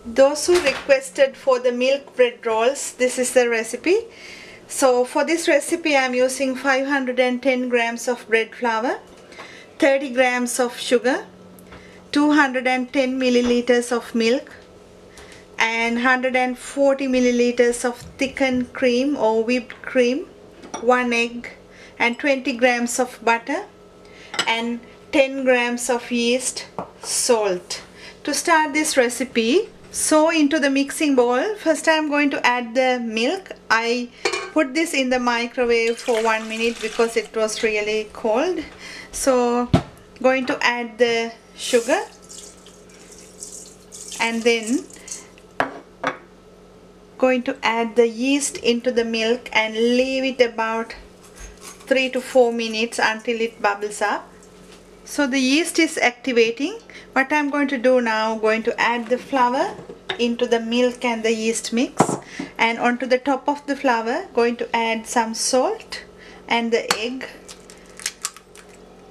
Those who requested for the milk bread rolls, this is the recipe. So for this recipe I am using 510 grams of bread flour, 30 grams of sugar, 210 milliliters of milk, and 140 milliliters of thickened cream or whipped cream, 1 egg, and 20 grams of butter, and 10 grams of yeast, salt. To start this recipe, so into the mixing bowl, first I am going to add the milk. I put this in the microwave for 1 minute because it was really cold. So going to add the sugar and then going to add the yeast into the milk and leave it about 3 to 4 minutes until it bubbles up. So the yeast is activating. What I'm going to do now, going to add the flour into the milk and the yeast mix, and onto the top of the flour going to add some salt and the egg,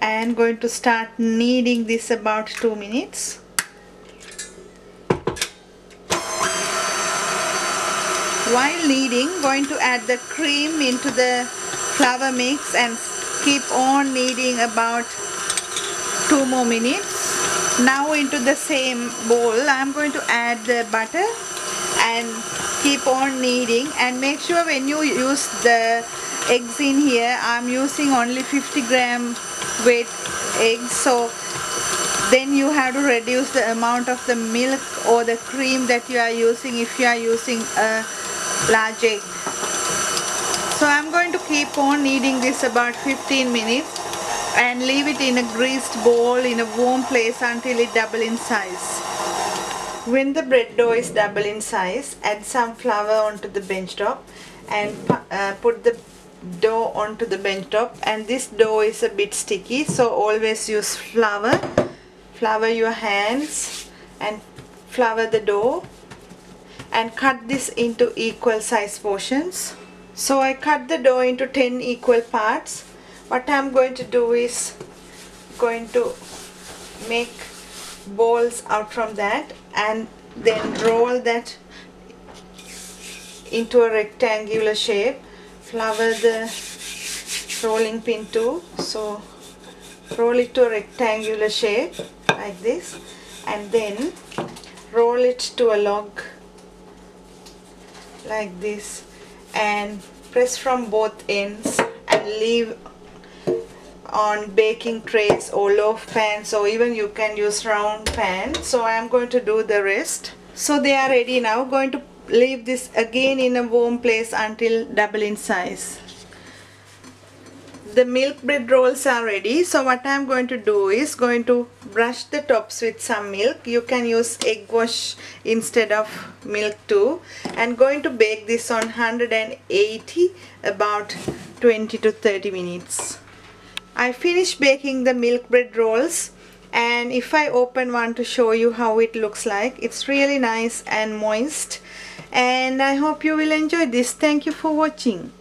and going to start kneading this about 2 minutes. While kneading, going to add the cream into the flour mix and keep on kneading about 2 more minutes. Now into the same bowl I am going to add the butter and keep on kneading, and make sure when you use the eggs in here, I am using only 50 gram weight eggs, so then you have to reduce the amount of the milk or the cream that you are using if you are using a large egg. So I am going to keep on kneading this about 15 minutes and leave it in a greased bowl in a warm place until it doubles in size. When the bread dough is double in size, add some flour onto the bench top and put the dough onto the bench top. And this dough is a bit sticky, so always use flour. Flour your hands and flour the dough and cut this into equal size portions. So I cut the dough into 10 equal parts. What I'm going to do is going to make balls out from that and then roll that into a rectangular shape. Flour the rolling pin too, so roll it to a rectangular shape like this, and then roll it to a log like this and press from both ends and leave on baking trays or loaf pans, or even you can use round pan. So I am going to do the rest. So they are ready now. Going to leave this again in a warm place until double in size. The milk bread rolls are ready. So what I am going to do is going to brush the tops with some milk. You can use egg wash instead of milk too, and going to bake this on 180 about 20 to 30 minutes. I finished baking the milk bread rolls, and if I open one to show you how it looks like, it's really nice and moist, and I hope you will enjoy this. Thank you for watching.